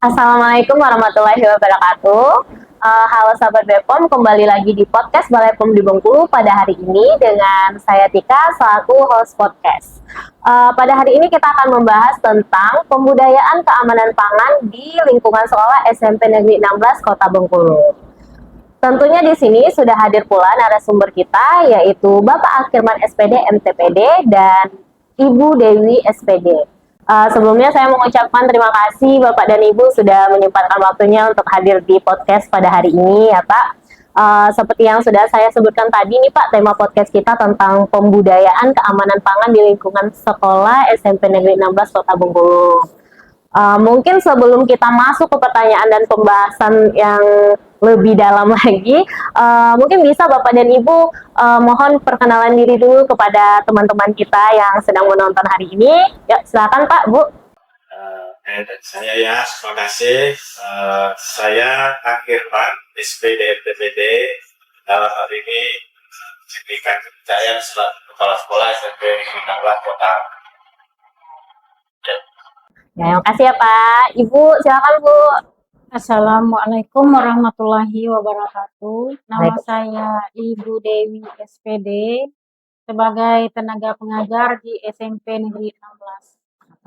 Assalamualaikum warahmatullahi wabarakatuh. Halo sahabat Bepom, kembali lagi di podcast Balai Pom di Bengkulu pada hari ini dengan saya Tika selaku host podcast. Pada hari ini kita akan membahas tentang pembudayaan keamanan pangan di lingkungan sekolah SMP Negeri 16 Kota Bengkulu. Tentunya di sini sudah hadir pula narasumber kita yaitu Bapak Akirman SPD MTPD dan Ibu Dewi SPD. Sebelumnya saya mengucapkan terima kasih Bapak dan Ibu sudah menyempatkan waktunya untuk hadir di podcast pada hari ini ya Pak. Seperti yang sudah saya sebutkan tadi nih Pak, tema podcast kita tentang pembudayaan keamanan pangan di lingkungan sekolah SMP Negeri 16 Kota Bengkulu. Mungkin sebelum kita masuk ke pertanyaan dan pembahasan yang lebih dalam lagi, mungkin bisa Bapak dan Ibu mohon perkenalan diri dulu kepada teman-teman kita yang sedang menonton hari ini. Ya, silakan Pak, Bu. Dan saya ya, terima kasih. Saya Akirman, SPD MTPD. Dalam hal ini diberikan kepercayaan selaku kepala sekolah SMP Negeri 16 Kota. Ya, terima kasih ya Pak. Ibu, silakan Bu. Assalamualaikum warahmatullahi wabarakatuh. Nama saya Ibu Dewi SPD sebagai tenaga pengajar di SMP Negeri 16.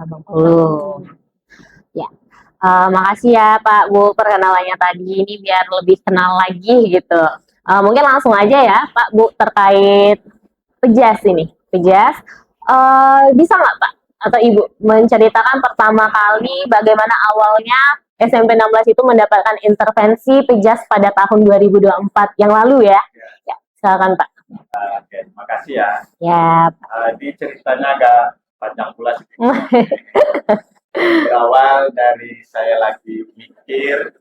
Ya, makasih ya Pak Bu perkenalannya tadi ini biar lebih kenal lagi gitu. Mungkin langsung aja ya Pak Bu terkait Pejas ini. Pejas, bisa nggak Pak atau Ibu menceritakan pertama kali bagaimana awalnya SMP 16 itu mendapatkan intervensi Pejas pada tahun 2024 yang lalu ya? Ya, silakan Pak. Oke, terima kasih ya. Ya. Ini ceritanya agak panjang pula sih. Berawal dari saya lagi mikir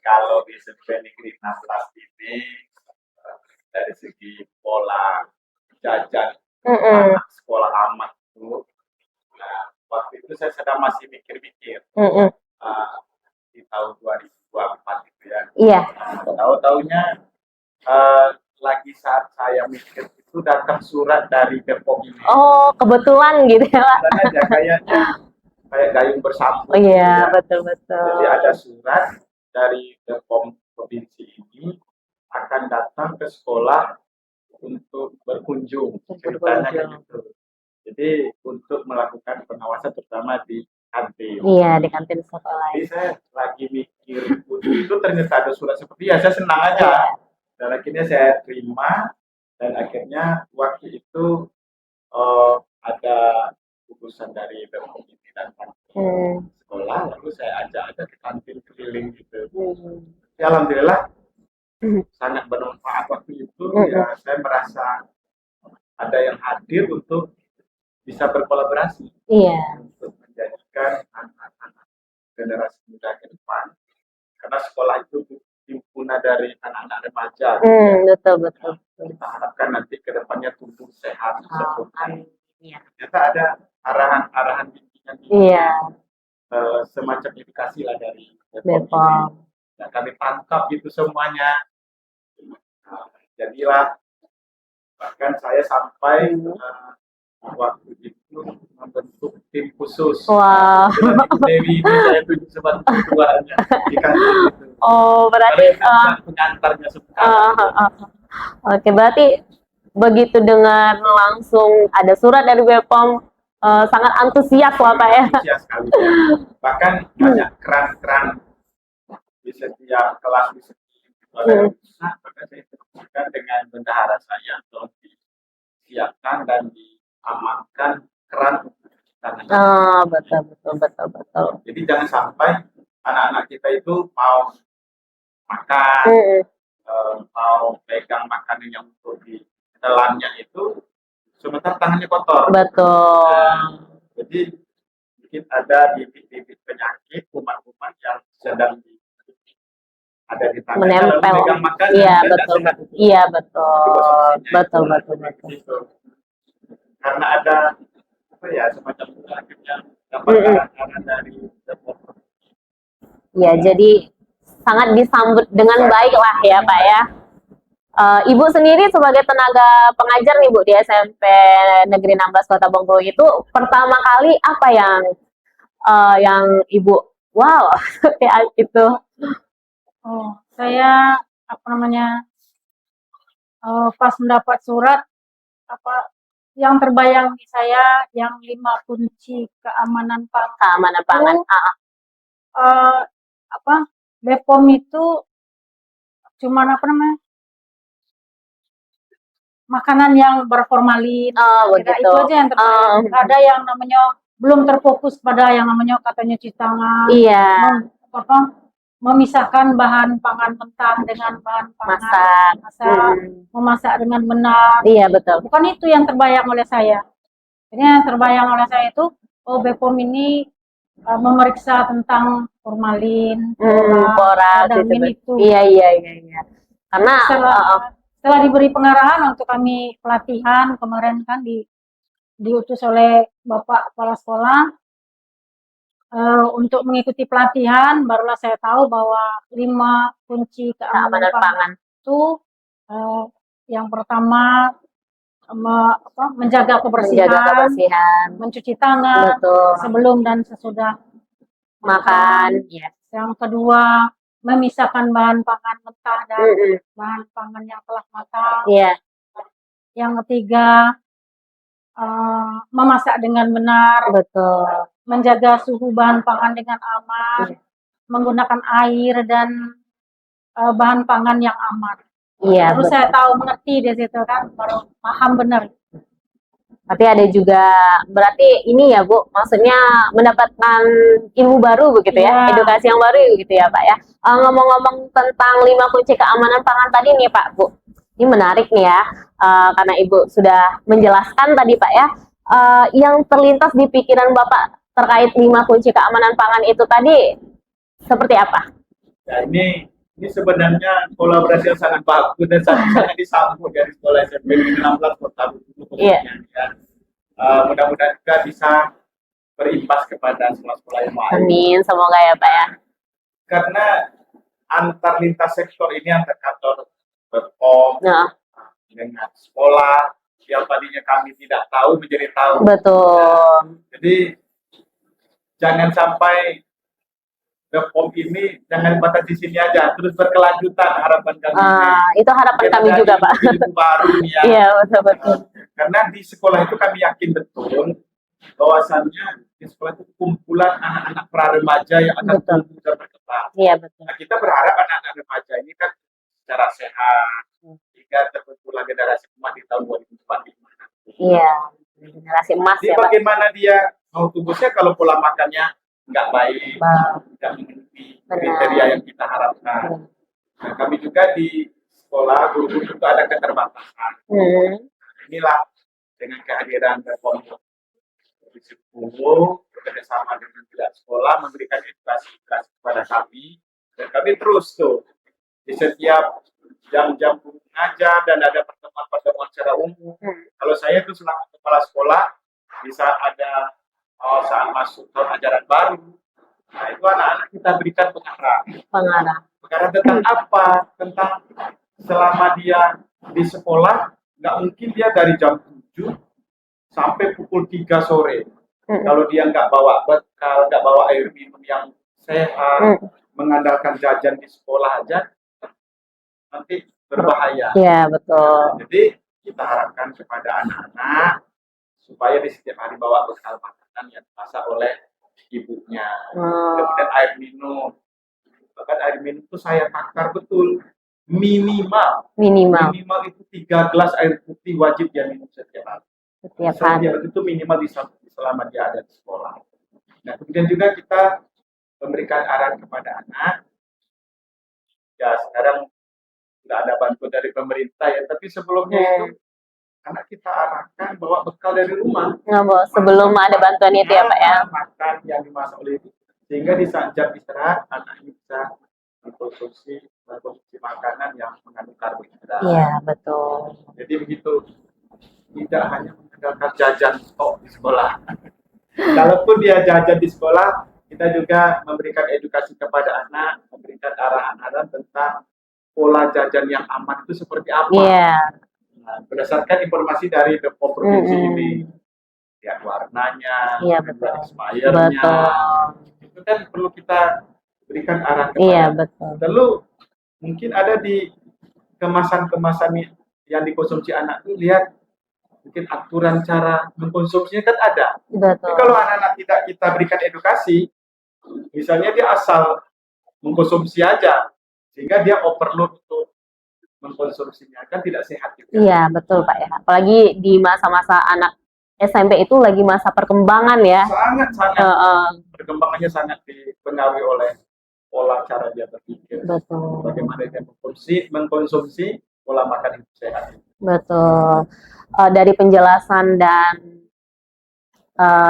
kalau di SMP Negeri 16 ini dari segi pola jajan anak sekolah amat itu, nah waktu itu saya sedang masih mikir-mikir di tahun 2024 gitu ya. Iya. Tahu-taunya lagi saat saya mikir itu datang surat dari Bepom ini. Oh, kebetulan gitu ya Pak. Dan aja kayaknya kayak gayung bersambut. Oh iya, gitu ya. Betul-betul. Jadi ada surat dari Bepom provinsi ini akan datang ke sekolah untuk berkunjung, ceritanya gitu. Jadi untuk melakukan pengawasan terutama di kantin. Iya, di kantin sekolah. Jadi saya lagi mikir itu ternyata ada surat seperti ya, saya senang aja. Dan akhirnya saya terima dan akhirnya waktu itu ada utusan dari Bepom ini datang ke sekolah, lalu saya ajak ke kantin keliling gitu. Ya, alhamdulillah sangat bermanfaat waktu itu. Ya, saya merasa ada yang hadir untuk bisa berkolaborasi untuk menjadikan anak-anak generasi muda ke depan, karena sekolah itu himpunan dari anak-anak remaja. Betul. Kita harapkan nanti ke depannya tumbuh sehat seperti ternyata ada arahan bimbingan semacam edukasi lah dari Bepom. Dan kami tangkap itu semuanya. Jadilah bahkan saya sampai waktu itu membentuk tim khusus. Wow. Ibu Dewi ini saya tunjuk sebagai ketuanya di kantin itu. Oh, berarti pengantarnya Oke, berarti begitu dengar langsung ada surat dari Bepom, sangat antusias lah Pak ya. Antusias sekali. Bahkan banyak keran-keran di setiap kelas di setiap maka saya diskusikan dengan bendahara saya untuk disiapkan dan diamankan keran untuk kita. Betul. Jadi jangan sampai anak-anak kita itu mau makan, mau pegang makanan yang untuk di telannya itu, sementara tangannya kotor. Betul. Jadi mungkin ada bibit-bibit penyakit, kuman-kuman yang sedang ada di tangannya, lalu pegang makanan. Iya, betul. Karena ada semacam penyakit yang dapat arahan dari Bepom. Ya, jadi sangat disambut dengan baik lah ya Pak ya. Ibu sendiri sebagai tenaga pengajar nih Bu di SMP Negeri 16 Kota Bengkulu itu pertama kali apa yang yang Ibu wow kayak gitu. Oh, saya apa namanya pas mendapat surat apa yang terbayang di saya yang 5 kunci keamanan pangan Keamanan pangan. itu apa BPOM itu cuman apa namanya makanan yang berformalin, Oh, kira begitu. itu aja yang terbayang. Nggak ada yang namanya belum terfokus pada yang namanya katanya cuci tangan, Iya, apa, memisahkan bahan pangan mentah dengan bahan pangan masak. memasak dengan benar. Iya, betul. Bukan itu yang terbayang oleh saya. Jadi yang terbayang oleh saya itu, oh BPOM ini memeriksa tentang formalin, Borak gitu. damin itu. Iya. Karena Setelah diberi pengarahan untuk kami pelatihan kemarin kan diutus oleh Bapak Kepala Sekolah untuk mengikuti pelatihan, barulah saya tahu bahwa 5 kunci keamanan pangan itu yang pertama menjaga kebersihan, mencuci tangan sebelum dan sesudah makan. Yes. Yang kedua, memisahkan bahan pangan mentah dan bahan pangan yang telah matang. Iya. Yang ketiga, memasak dengan benar. Betul. Menjaga suhu bahan pangan dengan aman. Menggunakan air dan bahan pangan yang aman. Iya. Terus saya tahu mengerti di situ kan, baru paham benar. Tapi ada juga berarti ini ya Bu, maksudnya mendapatkan ilmu baru begitu ya, edukasi yang baru gitu ya Pak ya. Ngomong-ngomong tentang 5 kunci keamanan pangan tadi nih Pak Bu, ini menarik nih ya, karena Ibu sudah menjelaskan tadi Pak ya, yang terlintas di pikiran Bapak terkait 5 kunci keamanan pangan itu tadi seperti apa? Ya ini sebenarnya kolaborasi yang sangat bagus dan sangat disambut dari sekolah SMP Negeri 16 Kota Bengkulu. Iya. Mudah-mudahan juga bisa berimbas kepada sekolah-sekolah yang lain. Amin, semoga ya Pak ya. Karena antar lintas sektor ini, antar kantor BPOM dengan sekolah yang tadinya kami tidak tahu menjadi tahu. Betul. Jadi jangan sampai BPOM ini jangan batas di sini aja, terus berkelanjutan harapan kami. Itu harapan kami juga Pak. Baru ya. Iya betul. Karena di sekolah itu kami yakin betul bahwasannya di sekolah itu kumpulan anak-anak pra-remaja yang akan tumbuh dan berkembang. Iya betul. Nah, kita berharap anak-anak remaja ini kan secara sehat hingga terbentuklah generasi emas di tahun 2045. Iya, generasi emas ya. Bagaimana dia mau tumbuhnya kalau pola makannya nggak baik, tidak memenuhi kriteria yang kita harapkan. Nah, kami juga di sekolah guru-guru itu ada keterbatasan. Inilah dengan kehadiran BPOM Provinsi Bengkulu bekerjasama dengan pihak sekolah memberikan edukasi kepada kami, dan kami terus tuh di setiap jam-jam mengajar dan ada pertemuan-pertemuan secara umum. Kalau saya itu selaku kepala sekolah bisa ada saat masuk tahun ajaran baru, nah itu anak-anak kita berikan pengarah tentang apa, tentang selama dia di sekolah nggak mungkin dia dari jam 7 sampai pukul 3 sore kalau dia nggak bawa bekal, nggak bawa air minum yang sehat, mengandalkan jajan di sekolah aja nanti berbahaya. Iya betul. Jadi kita harapkan kepada anak-anak supaya di setiap hari bawa bekal makanan yang dimasak oleh ibunya. Kemudian air minum. Bahkan air minum itu saya takar betul. Minimal itu 3 gelas air putih wajib dia minum setiap hari. Setiap hari itu minimal selama dia ada di sekolah. Nah kemudian juga kita memberikan arahan kepada anak. Ya sekarang sudah ada bantuan dari pemerintah ya, tapi sebelumnya itu anak kita arahkan bawa bekal dari rumah. Sebelum ada bantuan itu ya Pak ya. Makan yang dimasak oleh ibu, sehingga di saat jam istirahat anak ini bisa mengkonsumsi makanan yang mengandung karbohidrat. Iya betul. Jadi begitu, tidak hanya mengandalkan jajan di sekolah. Kalaupun dia jajan di sekolah, kita juga memberikan edukasi kepada anak, memberikan arahan-arahan tentang pola jajan yang aman itu seperti apa. Iya. Nah, berdasarkan informasi dari BPOM Provinsi ini. lihat warnanya, Iya, lihat betul. expirednya, Betul. itu kan perlu kita berikan arah Iya, kepada. betul. Lalu mungkin ada di kemasan-kemasan yang dikonsumsi anak itu lihat mungkin aturan cara mengkonsumsinya kan ada. Tapi kalau Betul. anak-anak tidak kita berikan edukasi, misalnya dia asal mengkonsumsi aja, sehingga dia overload untuk mengkonsumsinya kan tidak sehat juga. Iya, betul Pak ya. Apalagi di masa-masa anak SMP itu lagi masa perkembangan ya. Sangat-sangat Heeh, perkembangannya sangat dipengaruhi oleh pola cara dia berpikir. betul. Bagaimana dia mengkonsumsi pola makan yang sehat. Betul. Dari penjelasan dan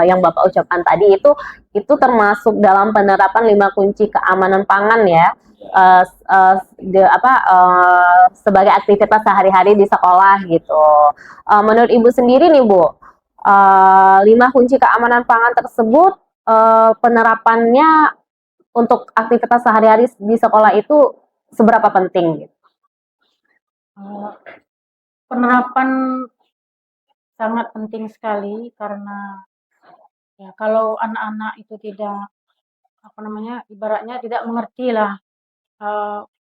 yang Bapak ucapkan tadi itu termasuk dalam penerapan 5 kunci keamanan pangan ya. Sebagai aktivitas sehari-hari di sekolah gitu. Menurut Ibu sendiri nih Bu, 5 kunci keamanan pangan tersebut penerapannya untuk aktivitas sehari-hari di sekolah itu seberapa penting? Gitu? Penerapan sangat penting sekali karena ya kalau anak-anak itu tidak ibaratnya tidak mengerti lah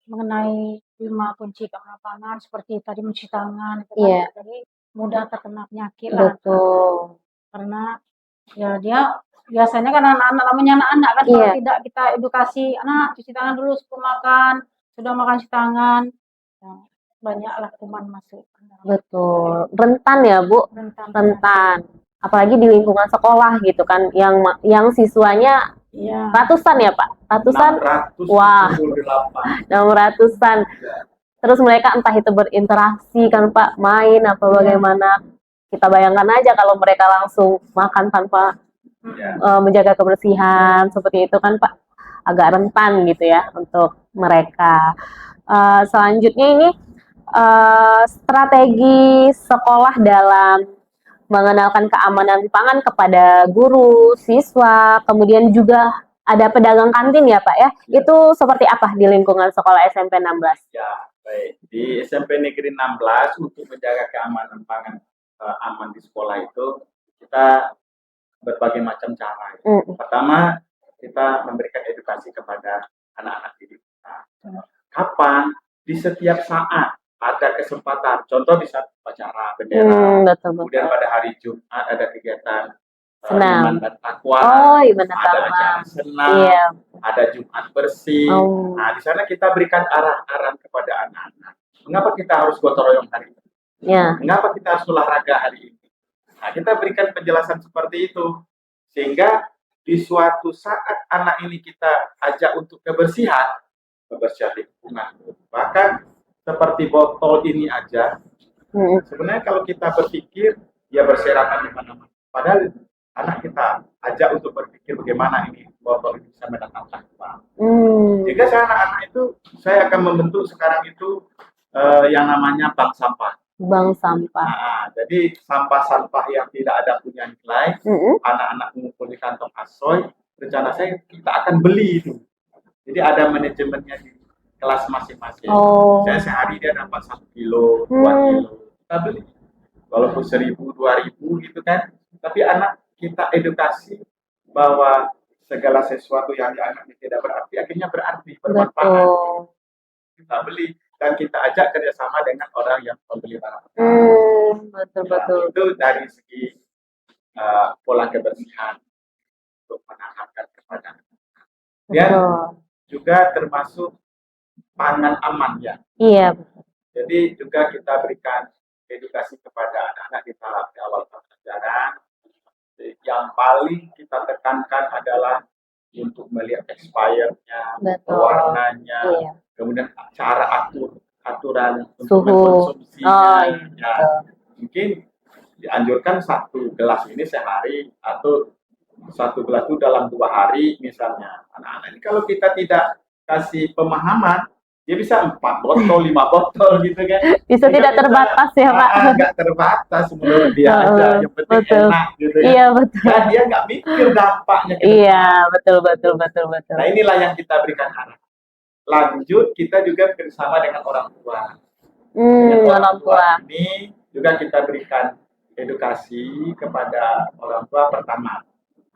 mengenai 5 kunci keamanan pangan seperti tadi mencuci tangan itu kan, Iya. jadi mudah terkena penyakit lah. Betul. Karena ya dia biasanya kan anak-anak namanya anak-anak kan kalau tidak kita edukasi anak cuci tangan dulu sebelum makan, sudah makan cuci tangan, ya, banyaklah kuman masuk. Betul. Rentan ya Bu, Rentan. rentan. Apalagi di lingkungan sekolah gitu kan, yang siswanya Iya. ratusan ya Pak, ratusan. Wah, 600-an. Terus mereka entah itu berinteraksi kan Pak, main apa bagaimana. Kita bayangkan aja kalau mereka langsung makan tanpa menjaga kebersihan seperti itu kan Pak, agak rentan gitu ya untuk mereka. Selanjutnya ini strategi sekolah dalam mengenalkan keamanan pangan kepada guru, siswa, kemudian juga ada pedagang kantin ya Pak ya. Itu seperti apa di lingkungan sekolah SMP 16? Ya, baik. Di SMP Negeri 16 untuk menjaga keamanan pangan aman di sekolah itu kita berbagai macam cara. Pertama, kita memberikan edukasi kepada anak-anak didik kita. Kapan? Di setiap saat ada kesempatan. Contoh di saat upacara bendera. Kemudian pada hari Jumat ada kegiatan senam dan takwa. Ada acara senam. Ada Jumat bersih. Nah, di sana kita berikan arah-arahan kepada anak-anak. Mengapa kita harus gotong royong hari ini? Mengapa kita harus olahraga hari ini? Nah, kita berikan penjelasan seperti itu. Sehingga di suatu saat anak ini kita ajak untuk kebersihan lingkungan. Bahkan seperti botol ini aja, sebenarnya kalau kita berpikir, ya berserakan di mana-mana. Padahal anak kita ajak untuk berpikir bagaimana ini botol ini bisa mendatangkan uang. Jika anak-anak itu, saya akan membentuk sekarang itu yang namanya bank sampah. Bank sampah. Nah, jadi sampah-sampah yang tidak ada punya nilai, anak-anak mengumpul di kantong asoy, rencana saya kita akan beli itu. Jadi ada manajemennya di kelas masing-masing. Saya sehari dia dapat 1 kilo, 2 kilo, kita beli. Walaupun 1.000, 2.000 gitu kan. Tapi anak kita edukasi bahwa segala sesuatu yang dianggap tidak berarti, akhirnya berarti, bermanfaat. Kita beli dan kita ajak kerjasama dengan orang yang membeli barang. Betul. Itu dari segi pola kebersihan untuk menanamkan kepada anak. Dan juga termasuk pangan aman ya. Iya. Jadi juga kita berikan edukasi kepada anak-anak di tahap awal pembelajaran. Yang paling kita tekankan adalah untuk melihat expirednya, warnanya, kemudian cara aturan untuk mengkonsumsinya. Mungkin dianjurkan 1 gelas ini sehari atau 1 gelas itu dalam 2 hari misalnya. Anak-anak ini kalau kita tidak kasih pemahaman, dia bisa 4 botol, 5 botol gitu kan. Bisa tidak terbatas ya Pak. Nggak terbatas menurut dia aja, yang penting enak gitu ya. Iya betul. Dan dia nggak mikir dampaknya. Iya betul. Nah inilah yang kita berikan arah. Lanjut kita juga bersama dengan orang tua. Orang tua ini juga kita berikan edukasi kepada orang tua pertama.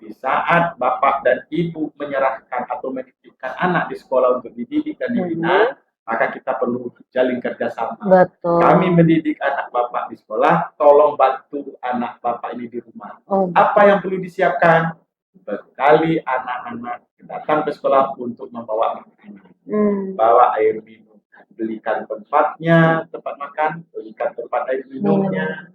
Di saat bapak dan ibu menyerahkan atau menitipkan anak di sekolah untuk dididik dan dibina, maka kita perlu jalin kerjasama. Betul. Kami mendidik anak bapak di sekolah, tolong bantu anak bapak ini di rumah. Apa yang perlu disiapkan? Bekali anak-anak datang ke sekolah untuk membawa makanan, bawa air minum, belikan tempatnya, tempat makan, belikan tempat air minumnya.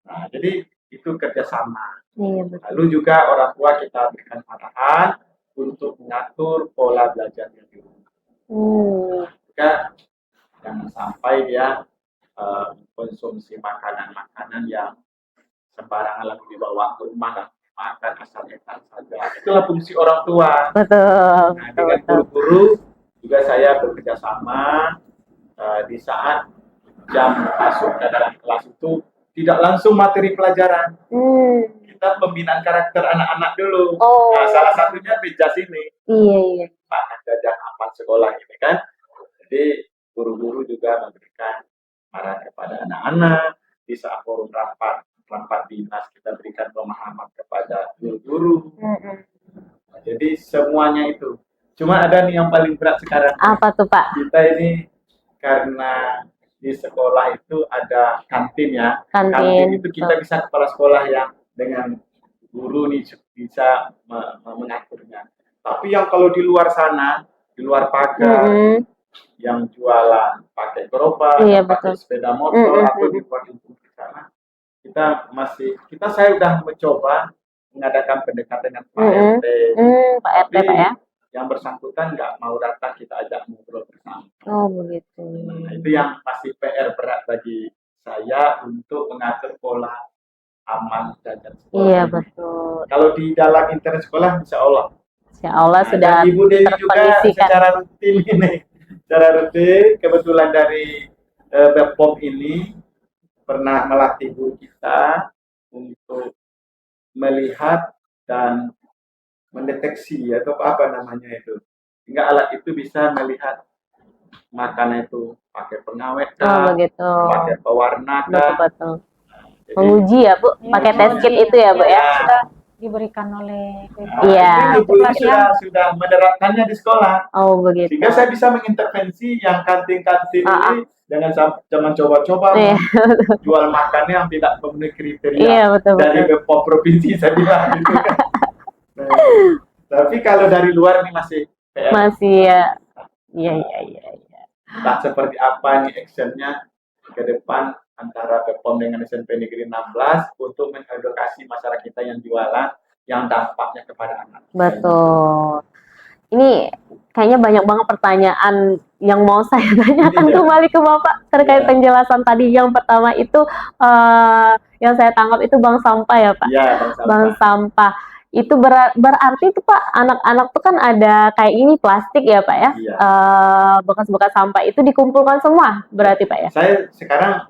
Nah, jadi itu kerjasama. Iya, betul. Lalu juga orang tua kita berikan arahan untuk mengatur pola belajarnya di rumah. Juga jangan sampai dia konsumsi makanan-makanan yang sembarangan lalu dibawa ke rumah dan makan asal etan saja. Itulah fungsi orang tua. Betul. Nah, dengan guru-guru juga saya bekerja sama di saat jam masuk ke dalam kelas itu tidak langsung materi pelajaran. Kita pembinaan karakter anak-anak dulu. Nah, salah satunya Bejas ini. Iya. Makan jajan apa sekolah ini kan. Jadi guru-guru juga memberikan arahan kepada anak-anak. Di saat forum rapat dinas kita berikan pemahaman kepada guru-guru. Nah, jadi semuanya itu. Cuma ada nih yang paling berat sekarang. Apa tuh Pak? Kita ini karena di sekolah itu ada kantin ya. Kantin itu kita bisa kepala sekolah yang dengan guru nih bisa mengaturnya. Tapi yang kalau di luar sana, di luar pagar, yang jualan pakai gerobak, pakai sepeda motor atau di luar lingkungan di sana, saya sudah mencoba mengadakan pendekatan dengan Pak RT. Pak RT Pak ya. Yang bersangkutan nggak mau datang, kita ajak ngobrol bersama. Oh begitu. Nah, itu yang masih PR berat bagi saya untuk mengatur pola aman jajan sekolah. Iya betul. Kalau di dalam internet sekolah, insya Allah sudah. Dan Ibu Dewi juga secara rutin kebetulan dari Bepom ini pernah melatih guru kita untuk melihat dan mendeteksi atau apa namanya itu, hingga alat itu bisa melihat makanan itu pakai pengawet pakai pewarna betul. Menguji ya Bu, pakai test kit itu ya Bu ya. Sudah diberikan oleh Ibu sudah menerapkannya di sekolah. Oh begitu. Sehingga saya bisa mengintervensi yang kantin-kantin ini jangan coba-coba jual makannya yang tidak memenuhi kriteria dari Bepom provinsi saya bilang gitu kan. Tapi kalau dari luar ini masih ya. Iya. Entah seperti apa nih actionnya ke depan antara Bepom dengan SMP Negeri 16 untuk mengedukasi masyarakat kita yang jualan yang dampaknya kepada anak. Betul. Ini kayaknya banyak banget pertanyaan yang mau saya tanyakan kembali ke Bapak terkait penjelasan tadi. Yang pertama itu yang saya tangkap itu bank sampah ya Pak. Iya, bank sampah. Itu berarti itu Pak, anak-anak tuh kan ada kayak ini plastik ya Pak ya. Iya. Bekas-bekas sampah itu dikumpulkan semua berarti Pak ya. Saya sekarang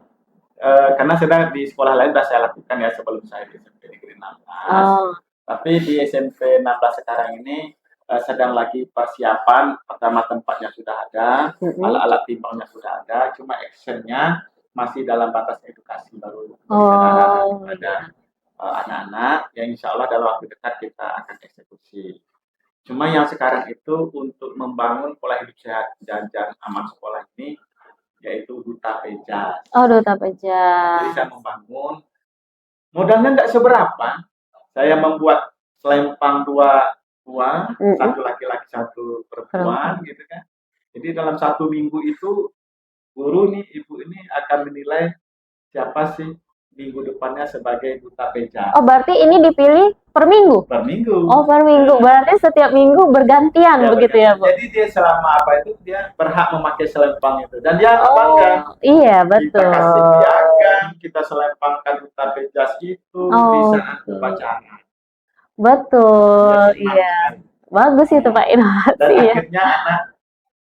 karena sedang di sekolah lain sudah saya lakukan ya sebelum saya di SMP Negeri 16. Tapi di SMP 16 sekarang ini sedang lagi persiapan. Pertama tempatnya sudah ada, alat-alat timbangnya sudah ada, cuma actionnya masih dalam batas edukasi baru. Ada anak-anak yang insya Allah dalam waktu dekat kita akan eksekusi. Cuma yang sekarang itu untuk membangun pola hidup sehat jajan aman sekolah ini yaitu Duta Bejas. Oh, Duta Bejas. Jadi saya membangun, modalnya nggak seberapa. Saya membuat selempang dua, satu laki-laki satu perempuan gitu kan. Jadi dalam 1 minggu itu guru nih, ibu ini akan menilai siapa sih minggu depannya sebagai Duta Bejas. Oh, berarti ini dipilih per minggu? Per minggu. Oh, per minggu. Berarti setiap minggu bergantian begitu ya, Bu? Jadi dia selama apa itu dia berhak memakai selempang itu. Dan dia bangga. Iya, betul. Kita kasih piagam, kita selempangkan Duta Bejas itu di saat upacara. Betul, iya. Bagus itu Pak, inovasi. Dan akhirnya anak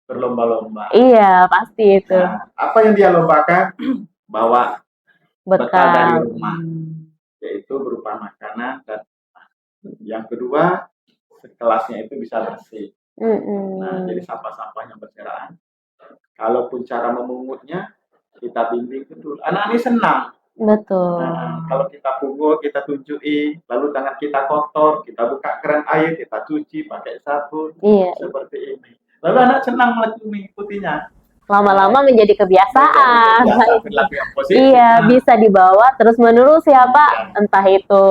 berlomba-lomba. Iya, pasti itu. Nah, apa yang dia lombakan? Bawa bekal dari rumah, yaitu berupa makanan dan yang kedua kelasnya itu bisa bersih. Nah, jadi sampah-sampah yang berserakan. Kalaupun cara memungutnya kita bimbing dulu. Anak ini senang. Betul. Kalau kita pukul, kita tunjuki, lalu tangan kita kotor, kita buka keran air, kita cuci pakai sabun, Iya, seperti ini. Lalu anak senang mengikutinya. lama-lama menjadi kebiasaan. Biasa perilaku yang positif. Iya, Nah, bisa dibawa terus menerus ya Pak. Iya. Entah itu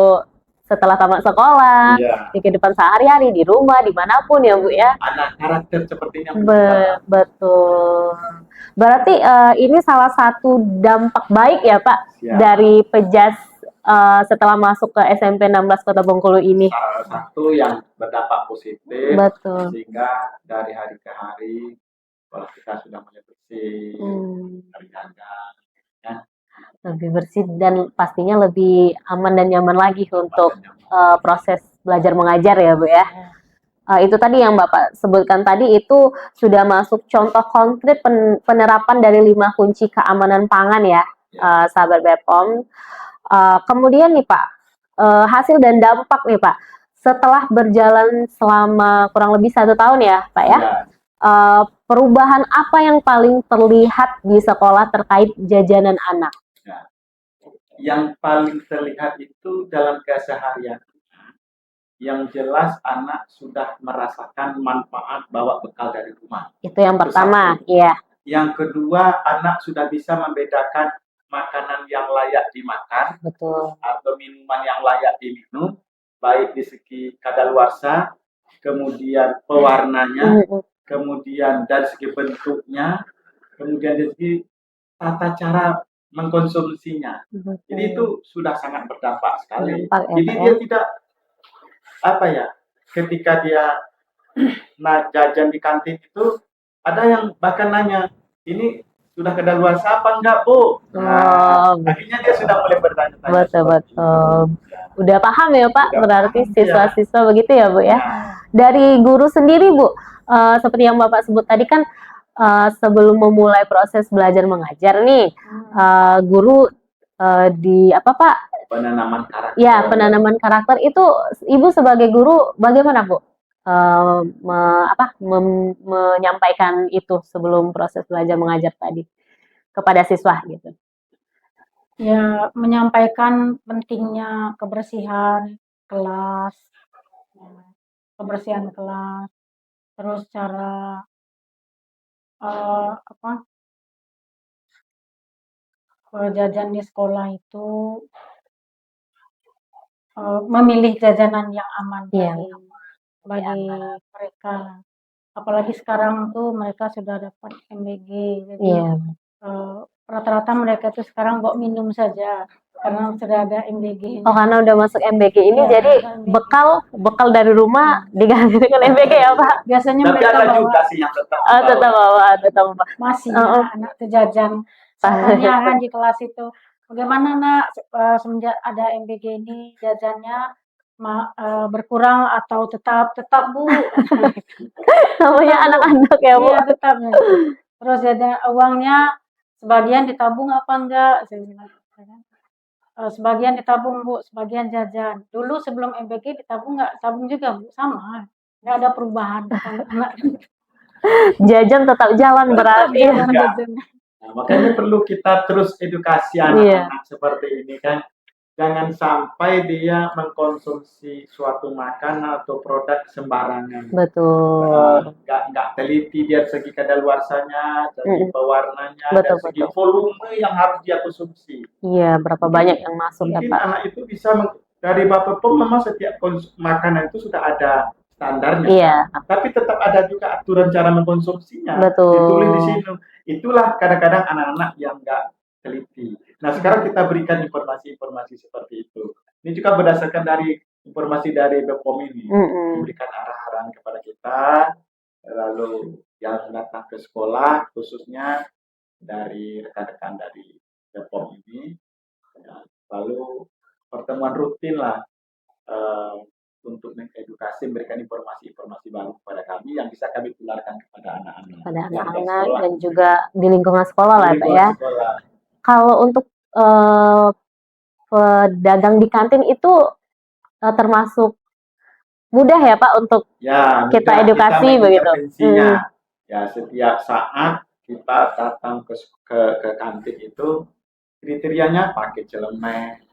setelah tamat sekolah, Iya. di kehidupan sehari-hari, di rumah, dimanapun ya Bu ya. Anak karakter seperti ini yang berubah. Betul. Berarti ini salah satu dampak baik ya Pak Ya. dari Pejas setelah masuk ke SMP 16 Kota Bengkulu ini. Salah satu yang berdampak positif, Betul. sehingga dari hari ke hari kalau kita sudah mulai bersih, terjaga, ya, Lebih bersih dan pastinya lebih aman dan nyaman lagi untuk proses belajar mengajar ya Bu ya. Itu tadi yang Bapak sebutkan tadi itu sudah masuk contoh konkret penerapan dari 5 kunci keamanan pangan ya, sahabat BPOM. Kemudian nih Pak, hasil dan dampak nih Pak, setelah berjalan selama kurang lebih 1 tahun ya Pak ya, perubahan apa yang paling terlihat di sekolah terkait jajanan anak? Ya. Yang paling terlihat itu dalam keseharian. Yang jelas anak sudah merasakan manfaat bawa bekal dari rumah. Itu yang pertama, satu. iya. Yang kedua, anak sudah bisa membedakan makanan yang layak dimakan Betul. atau minuman yang layak diminum, baik di segi kadaluarsa, kemudian pewarnanya, kemudian dari segi bentuknya, kemudian dari segi tata cara mengkonsumsinya. Jadi itu sudah sangat berdampak sekali. Jadi dia tidak ketika dia jajan di kantin itu ada yang bahkan nanya, ini sudah kedaluarsa apa enggak Bu? Akhirnya dia sudah mulai bertanya-tanya. Betul. Udah paham ya Pak, berarti paham, siswa-siswa begitu ya Bu ya. Dari guru sendiri Bu, seperti yang Bapak sebut tadi kan, sebelum memulai proses belajar mengajar nih, guru di apa Pak? Penanaman karakter. Ya, penanaman karakter itu Ibu sebagai guru bagaimana Bu? Menyampaikan itu sebelum proses belajar mengajar tadi kepada siswa gitu. Ya, menyampaikan pentingnya kebersihan kelas, terus cara jajan di sekolah itu memilih jajanan yang aman bagi mereka. Apalagi sekarang tuh mereka sudah dapat MBG, jadi rata-rata mereka tuh sekarang bawa minum saja karena sudah ada MBG. Oh, karena udah masuk MBG ini, jadi bekal dari rumah diganti dengan MBG ya Pak? Biasanya tapi mereka ada bawa juga sih yang tetap bawa. Masih anak tuh jajan. Soalnya kan di kelas itu, bagaimana nak semenjak ada MBG ini jajannya berkurang atau tetap Bu? Namanya anak-anak ya Bu. Iya, tetap. Terus jajan uangnya sebagian ditabung apa enggak? Sebagian ditabung Bu, sebagian jajan. Dulu sebelum MBG ditabung enggak? Tabung juga Bu, sama. Enggak ada perubahan. Jajan tetap jalan berarti. Nah, makanya perlu kita terus edukasi anak-anak seperti ini kan. Jangan sampai dia mengkonsumsi suatu makanan atau produk sembarangan. Betul. Nggak teliti dari segi kadaluarsanya, dari pewarnanya, dari segi volume yang harus dia konsumsi. Iya, berapa banyak yang masuk mungkin Pak? Anak itu bisa dari Bapak Pom memang setiap makanan itu sudah ada standarnya. Iya. Tapi tetap ada juga aturan cara mengkonsumsinya. Betul. Ditulis di sini. Itulah kadang-kadang anak-anak yang nggak teliti. Nah, sekarang kita berikan informasi-informasi seperti itu. Ini juga berdasarkan dari informasi dari BPOM ini. Memberikan arah-arahan kepada kita, lalu yang datang ke sekolah, khususnya dari rekan-rekan dari BPOM ini. Lalu pertemuan rutin lah untuk mengedukasi, memberikan informasi-informasi baru kepada kami yang bisa kami tularkan kepada anak-anak. Pada anak-anak dan juga di lingkungan sekolah lah Pak ya. Kalau untuk pedagang di kantin itu termasuk mudah ya Pak untuk kita edukasi kita begitu. Ya, setiap saat kita datang ke kantin itu kriterianya pakai celemek,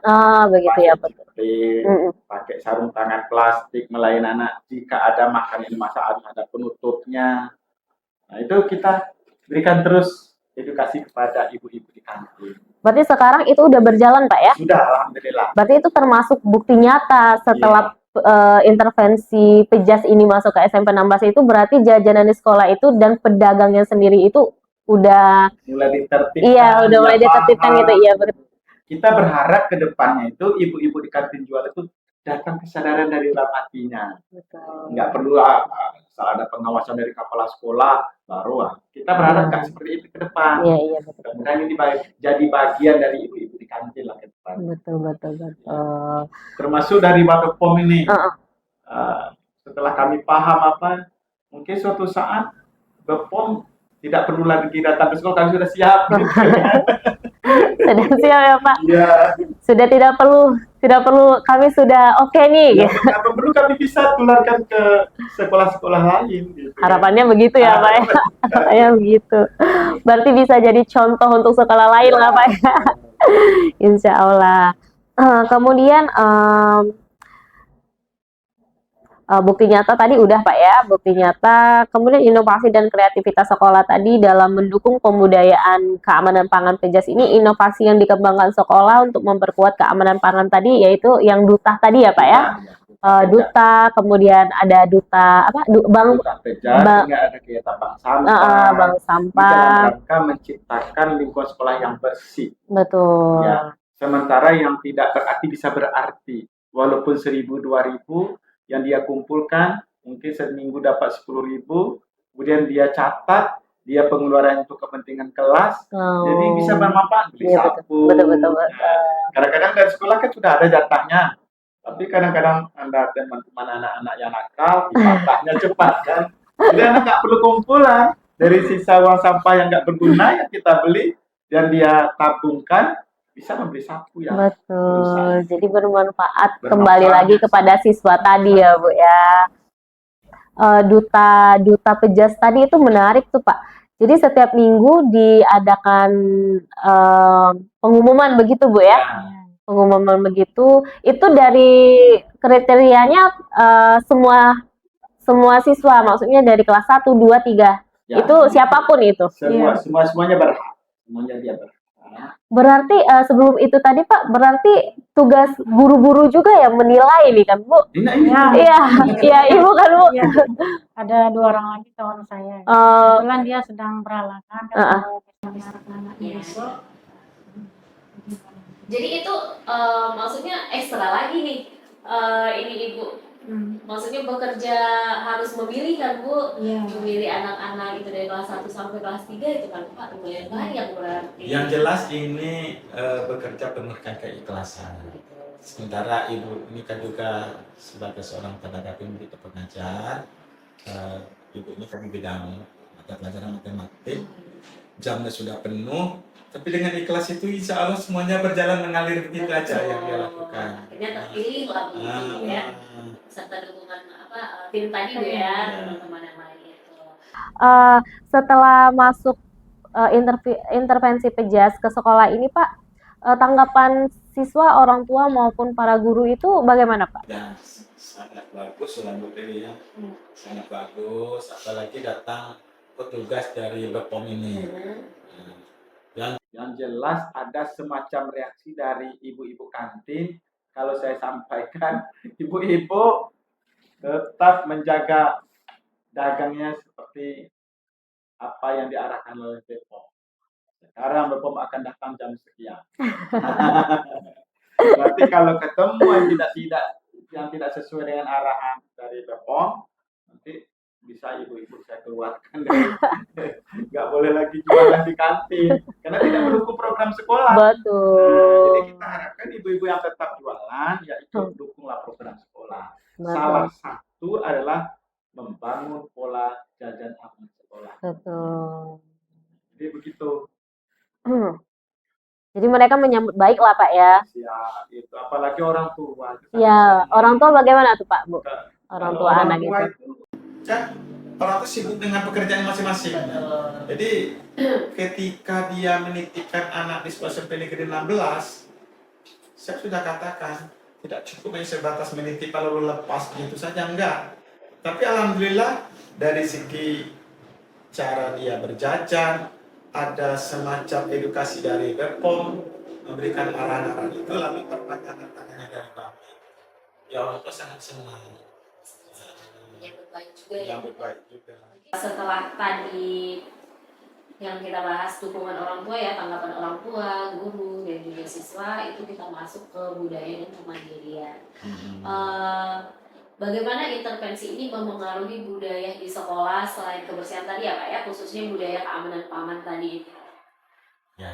Begitu ya, pakai betul. jepit, Mm-mm. pakai sarung tangan plastik melayani anak. Jika ada makanan yang masak harus ada penutupnya. Nah, itu kita berikan terus edukasi kepada ibu-ibu di kantin. Berarti sekarang itu udah berjalan, Pak ya? Sudah, alhamdulillah. Berarti itu termasuk bukti nyata setelah intervensi Pejas ini masuk ke SMP 16 itu, berarti jajanan di sekolah itu dan pedagangnya sendiri itu udah Mulai ditertibkan. iya, udah mulai ditertibkan gitu. Iya, betul. Kita berharap ke depannya itu ibu-ibu di kantin jual itu datang kesadaran dari dalam hatinya. Betul. Nggak perlu ada pengawasan dari kepala sekolah baru. Kita berharap nggak seperti itu ke depan. Iya, iya, betul. Kemudian ini jadi bagian dari ibu-ibu di kantin lah ke depan. Betul. Termasuk dari Bapak POM ini. Setelah kami paham mungkin suatu saat BPOM tidak perlu lagi datang ke sekolah, kami sudah siap. Sudah siap ya Pak. Iya. Sudah tidak perlu kami sudah oke nih. Ya, apa perlu kami bisa tularkan ke sekolah-sekolah lain. Gitu. Harapannya begitu ya Pak ya. Harapannya begitu. Berarti bisa jadi contoh untuk sekolah lain lah Pak ya. Insya Allah. Kemudian bukti nyata tadi udah Pak ya, bukti nyata. Kemudian inovasi dan kreativitas sekolah tadi dalam mendukung pembudayaan keamanan pangan Pejas ini, inovasi yang dikembangkan sekolah untuk memperkuat keamanan pangan tadi yaitu yang duta tadi ya Pak ya. Duta, kemudian ada duta Duta Pejas, ada kegiatan bank sampah. Bank sampah. Dalam rangka menciptakan lingkungan sekolah yang bersih. Betul. Ya. Sementara yang tidak berarti bisa berarti, walaupun 1.000 2.000 yang dia kumpulkan mungkin seminggu dapat 10.000, kemudian dia catat dia pengeluaran untuk kepentingan kelas, jadi bisa bermanfaat beli sapu. Betul. Kadang-kadang dari sekolah kan sudah ada jatahnya, tapi kadang-kadang ada teman-teman anak-anak yang nakal, dipatahnya cepat kan, jadi anak nggak perlu kumpulan dari sisa uang sampah yang nggak berguna yang kita beli dan dia tabungkan. Bisa membeli sapu ya. Betul. Jadi bermanfaat kembali lagi kepada siswa tadi ya Bu ya. Duta Pejas tadi itu menarik tuh Pak. Jadi setiap minggu diadakan pengumuman begitu Bu ya. Pengumuman begitu. Itu dari kriterianya semua siswa, maksudnya dari kelas 1, 2, 3. Ya, itu siapapun itu. Semuanya berhak. Semuanya dia berhak. Berarti sebelum itu tadi Pak, berarti tugas guru-guru juga yang menilai nih kan Bu? Iya Ibu kan Bu? Ya. Ada 2 orang lagi kawan saya. Kebetulan dia sedang berhalangan besok. Jadi itu maksudnya ekstra lagi nih ini Ibu. Maksudnya bekerja harus memilih kan Bu, memilih anak-anak itu dari kelas 1 sampai kelas 3 itu kan Pak, lumayan banyak berarti. Yang jelas ini bekerja penuh keikhlasan. Sementara Ibu ini kan juga sebagai seorang tenaga pendidik atau pengajar, Ibu ini kan bidang mata pelajaran matematik, jamnya sudah penuh, tapi dengan ikhlas itu insya Allah semuanya berjalan mengalir begitu aja yang dia lakukan. Akhirnya terpilih lah begitu ya, serta dukungan tim tadi ya, teman-teman yang lain itu. Setelah masuk intervensi Pejas ke sekolah ini Pak, tanggapan siswa, orang tua maupun para guru itu bagaimana Pak? Ya, sangat bagus alhamdulillah ya, sangat bagus, apalagi datang petugas dari BPOM ini. Yang jelas ada semacam reaksi dari ibu-ibu kantin. Kalau saya sampaikan, ibu-ibu tetap menjaga dagangnya seperti apa yang diarahkan oleh BPOM. Sekarang BPOM akan datang jam sekian. Berarti kalau ketemu yang tidak sesuai dengan arahan dari BPOM, nanti bisa ibu-ibu saya keluarkan dari nggak boleh lagi jualan di kantin karena tidak mendukung program sekolah. Betul. Jadi kita harapkan ibu-ibu yang tetap jualan yaitu dukunglah program sekolah. Betul. Salah satu adalah membangun pola jajan aman sekolah. Betul. Jadi begitu. Jadi mereka menyambut baik lah Pak ya. Ya, itu apalagi orang tua. Ya, orang tua bagaimana tuh Pak Bu? Orang tua anak itu. orang itu sibuk dengan pekerjaan masing-masing. Betul. Jadi ketika dia menitipkan anak di sekolah SMP Negeri 16, saya sudah katakan tidak cukup hanya sebatas menitip lalu lepas gitu saja, enggak. Tapi alhamdulillah dari segi cara dia berjajan, ada semacam edukasi dari BPOM memberikan arahan-arahan itu, lalu pertanyaan-pertanyaannya dari kami. Ya orang tua sangat senang. Yang baik juga ya. Yang baik juga. Setelah tadi yang kita bahas dukungan orang tua ya, tanggapan orang tua, guru, dan juga siswa, itu kita masuk ke budaya dan kemandirian. Bagaimana intervensi ini mempengaruhi budaya di sekolah selain kebersihan tadi ya Pak ya, khususnya budaya keamanan paman tadi? Ya,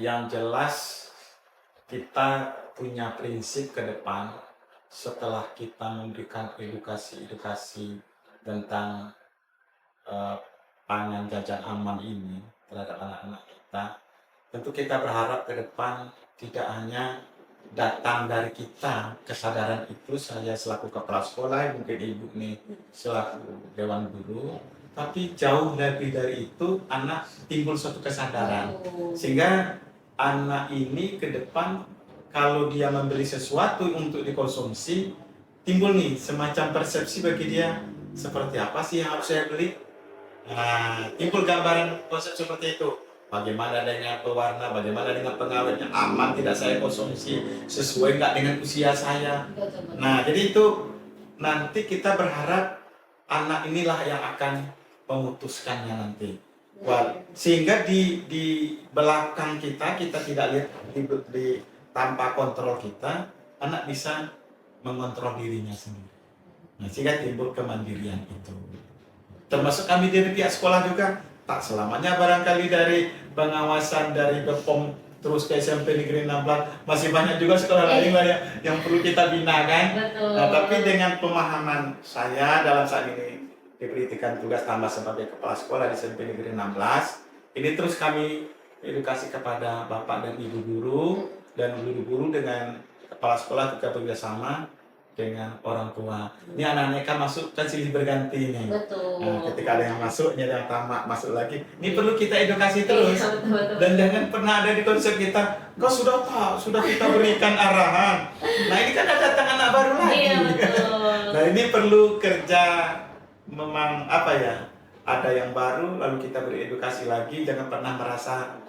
yang jelas kita punya prinsip ke depan setelah kita memberikan edukasi tentang pangan jajan aman ini terhadap anak-anak kita. Tentu kita berharap ke depan tidak hanya datang dari kita kesadaran itu, saya selaku kepala sekolah, mungkin ibu nih selaku dewan guru, tapi jauh lebih dari itu anak timbul suatu kesadaran sehingga anak ini ke depan kalau dia membeli sesuatu untuk dikonsumsi timbul nih semacam persepsi bagi dia, seperti apa sih yang harus saya beli. Nah, timbul gambaran konsep seperti itu. Bagaimana dengan pewarna, bagaimana dengan pengawetnya, aman tidak saya konsumsi, sesuai nggak dengan usia saya. Nah, jadi itu nanti kita berharap anak inilah yang akan memutuskannya nanti. Wah, sehingga di belakang kita tidak lihat di tanpa kontrol kita, anak bisa mengontrol dirinya sendiri. Nah, sehingga timbul kemandirian itu. Termasuk kami dari pihak sekolah juga, tak selamanya barangkali dari pengawasan dari BPOM terus ke SMP Negeri 16, masih banyak juga sekolah lain lah yang perlu kita bina kan. Betul. Nah, tapi dengan pemahaman saya dalam saat ini diberikan tugas tambah sebagai kepala sekolah di SMP Negeri 16, ini terus kami edukasi kepada Bapak dan Ibu guru dan guru-guru dengan kepala sekolah juga bekerjasama dengan orang tua. Ini anak-anak kan masuk kan silih berganti nih. Betul. Nah, ketika ada yang masuk, ada yang tamat masuk lagi. Ini perlu kita edukasi terus. Betul. Dan jangan pernah ada di konsep kita, kau sudah tahu, sudah kita berikan arahan. Nah, ini kan ada datang anak baru lagi. Iya, betul. Nah, ini perlu kerja memang apa ya? Ada yang baru lalu kita beri edukasi lagi, jangan pernah merasa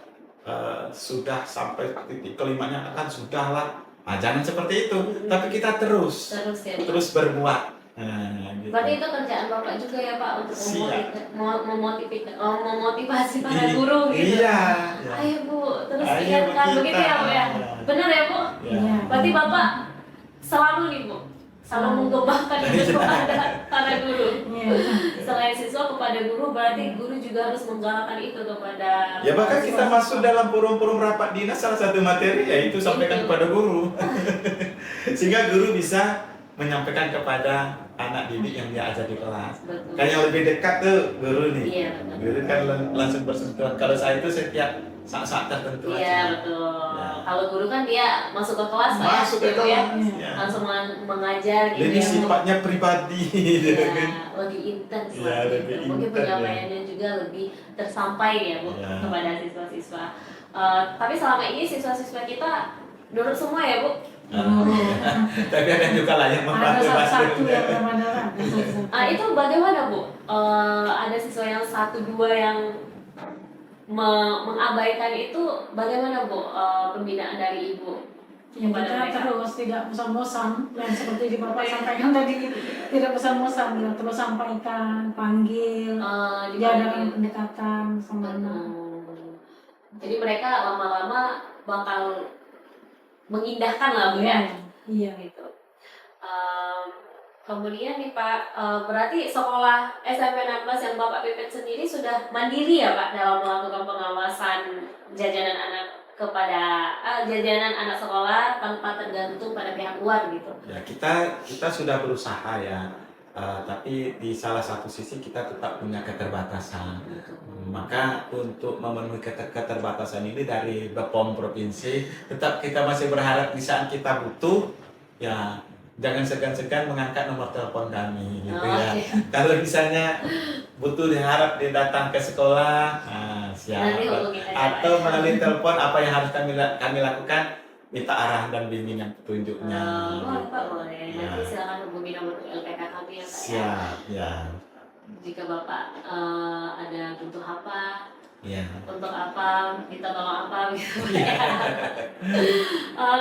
sudah sampai titik kelimanya kan sudahlah. Nah, jangan seperti itu, tapi kita terus berbuat. Nah, gitu. Berarti itu kerjaan Bapak juga ya Pak untuk memotivasi para guru gitu. Iya. Ayo Bu, terus Ayo, ingatkan Bu, begitu ya Bu ya. Benar ya Bu? Iya. Berarti Bapak selalu nih Bu, selalu menggembangkan itu kepada para guru. Selain siswa kepada guru, berarti guru juga harus menggalakkan itu kepada. Ya bahkan kita masuk dalam forum-forum rapat dinas, salah satu materi yaitu sampaikan kepada guru. Sehingga guru bisa menyampaikan kepada anak didik yang dia ajar di kelas. Betul. Kan yang lebih dekat tuh guru nih. Iya, betul. Guru kan langsung bersentuhan. Kalau saya itu setiap saat-saat tertentu Iya, aja. betul. Ya. Kalau guru kan dia masuk ke kelas Pak, Masuk ke gitu ya. kelas, ya. Langsung mengajar gitu Jadi ya. sifatnya pribadi gitu Ya, kan. lebih intens Ya, lah lebih gitu. Mungkin intens, penyampaiannya juga lebih tersampai ya Bu Ya. kepada siswa-siswa. Tapi selama ini siswa-siswa kita nurut semua ya Bu. Tapi ada juga lah yang membantu Ada satu yang benar. Itu bagaimana Bu? Ada siswa yang 1-2 yang mengabaikan itu, bagaimana Bu pembinaan dari Ibu? Ya, kita terus tidak bosan-bosan yang seperti di Bapak sampaikan tadi, tidak bosan-bosan, kita terus sampaikan, panggil, diadakan pendekatan sama anak. Jadi mereka lama-lama bakal mengindahkan lah Bu ya. Iya. Gitu. Kemudian nih Pak, berarti sekolah SMP 16 yang Bapak pimpin sendiri sudah mandiri ya Pak dalam melakukan pengawasan jajanan anak kepada jajanan anak sekolah tanpa tergantung pada pihak luar gitu. Ya, kita sudah berusaha ya, tapi di salah satu sisi kita tetap punya keterbatasan. Maka untuk memenuhi keterbatasan ini dari BPOM provinsi, tetap kita masih berharap di saat kita butuh, ya jangan segan-segan mengangkat nomor telepon kami gitu Oh, ya. oke. Kalau misalnya butuh diharap dia datang ke sekolah, siap. Nanti hubungin aja, Pak. Atau melalui telepon apa yang harus kami lakukan, minta arahan dan bimbingan petunjuknya. Boleh Pak, boleh. Ya. Nanti silakan hubungi nomor LPK kami ya Pak ya. Siap, ya. Jika Bapak ada butuh apa, Ya. untuk apa, minta tolong apa gitu ya.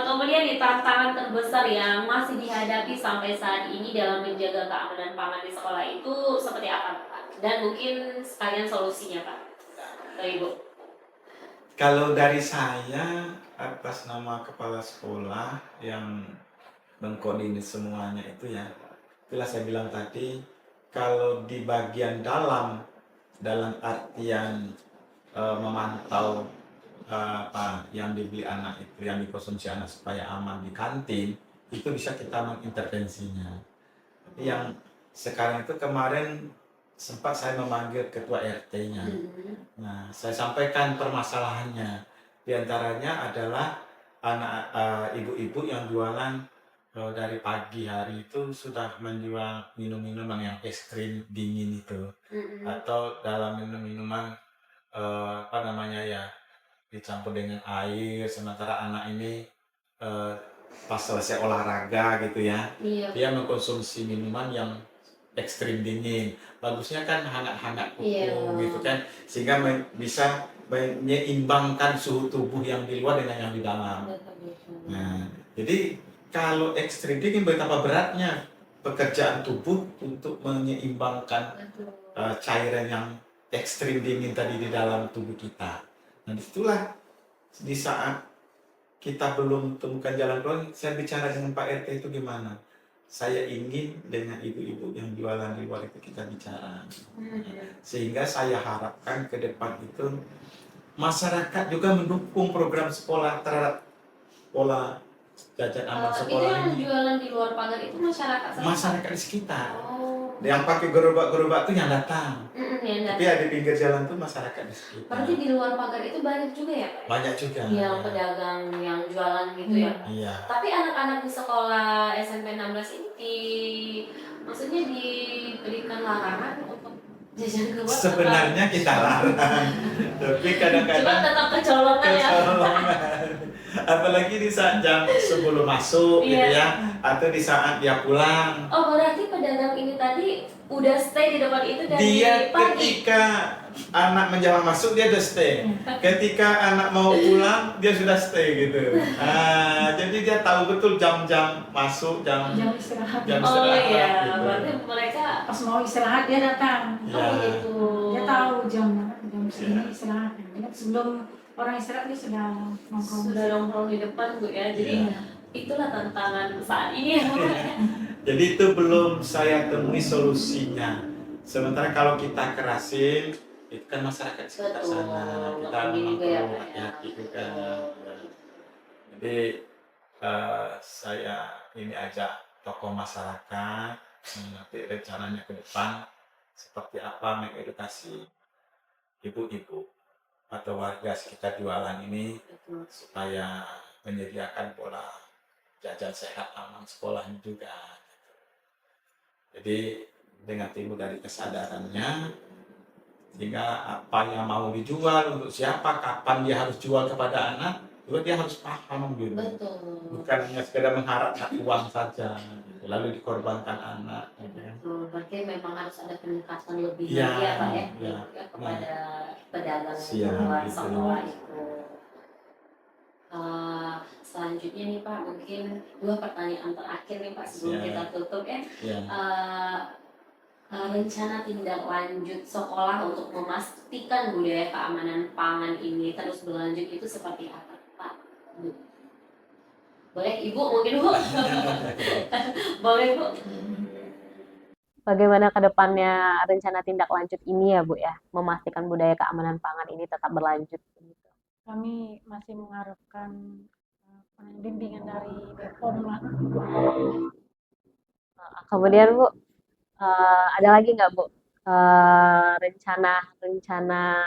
Kemudian nih tantangan terbesar yang masih dihadapi sampai saat ini dalam menjaga keamanan pangan di sekolah itu seperti apa Pak? Dan mungkin sekalian solusinya Pak ke Ibu. Kalau dari saya atas nama kepala sekolah yang mengkoordinir semuanya itu ya, itulah saya bilang tadi, kalau di bagian dalam artian memantau apa yang dibeli anak itu, yang dikonsumsi anak supaya aman di kantin, itu bisa kita mengintervensinya. Tapi yang sekarang itu kemarin sempat saya memanggil ketua RT-nya. Nah, saya sampaikan permasalahannya. Di antaranya adalah anak ibu-ibu yang jualan dari pagi hari itu sudah menjual minum-minuman yang es krim dingin itu, atau dalam minum-minuman apa namanya ya, dicampur dengan air, sementara anak ini pas selesai olahraga gitu ya, Iya. dia mengkonsumsi minuman yang ekstrim dingin. Bagusnya kan hangat-hangat kuku Iya. gitu kan, sehingga bisa menyeimbangkan suhu tubuh yang di luar dengan yang di dalam. Nah, jadi kalau ekstrim dingin betapa beratnya pekerjaan tubuh untuk menyeimbangkan cairan yang ekstrim dingin tadi di dalam tubuh kita. Nah, disitulah di saat kita belum temukan jalan keluar, saya bicara dengan Pak RT itu gimana? Saya ingin dengan ibu-ibu yang jualan di luar itu kita bicara. Sehingga saya harapkan ke depan itu masyarakat juga mendukung program sekolah terhadap pola jajan aman Itu sekolah yang ini. jualan di luar pagar itu masyarakat sekitar? Masyarakat di sekitar. Oh. Yang pakai gerobak-gerobak itu yang datang. Yang Tapi ya di pinggir jalan tuh masyarakat di sekitar. Berarti di luar pagar itu banyak juga ya Pak? Banyak juga. Yang pedagang yang jualan gitu ya. Iya. Tapi anak-anak di sekolah SMP 16 ini maksudnya diberikan larangan untuk jajan keluar? Sebenarnya kita larang, tapi Cuma kadang-kadang tetap kecolongan ya. kecolongan. Apalagi di saat jam sebelum masuk gitu Iya. ya, atau di saat dia pulang. Oh berarti pedagang ini tadi udah stay di depan itu dari Dia pagi? ketika anak menjamah masuk dia udah stay. Ketika anak mau pulang dia sudah stay gitu. Jadi dia tahu betul jam-jam masuk, jam istirahat. jam Oh istirahat. iya, gitu. berarti mereka Pas mau istirahat dia datang. Ya. gitu. Dia tahu jamnya, jam segini istirahat. Dia sebelum orang istirahat dia sudah nongkrong. Sudah nongkrong di depan Bu ya. Jadi Iya. itulah tantangan saat ini ya Bu. Jadi itu belum saya temui solusinya. Sementara kalau kita kerasin, itu kan masyarakat sekitar Betul. sana. Kita Ini memang juga ya, perlu Pak, ya. hati-hati juga. Jadi saya ini ajak tokoh masyarakat, nanti rencananya ke depan seperti apa mengedukasi ibu-ibu atau warga sekitar jualan ini Betul. supaya menyediakan pola jajan sehat aman sekolahnya juga. Jadi dengan timbul dari kesadarannya, sehingga apa yang mau dijual untuk siapa, kapan dia harus jual kepada anak, juga dia harus paham gitu. Betul. Bukan hanya sekedar mengharapkan uang saja, gitu. Lalu dikorbankan anak. Gitu. Betul. Berarti memang harus ada pendekatan lebih Iya, lagi ya Pak ya, iya. kepada pedagang di Siap, luar gitu. sekolah itu. Selanjutnya nih Pak, mungkin 2 pertanyaan terakhir nih Pak sebelum Siap. kita tutup ya. Ya. Rencana tindak lanjut sekolah untuk memastikan budaya keamanan pangan ini terus berlanjut itu seperti apa Pak? Bu? Boleh Ibu mungkin Bu? Boleh Bu? Bagaimana ke depannya rencana tindak lanjut ini ya Bu ya, memastikan budaya keamanan pangan ini tetap berlanjut. Kami masih mengharapkan bimbingan dari BPOM lah. Kemudian Bu, ada lagi nggak Bu rencana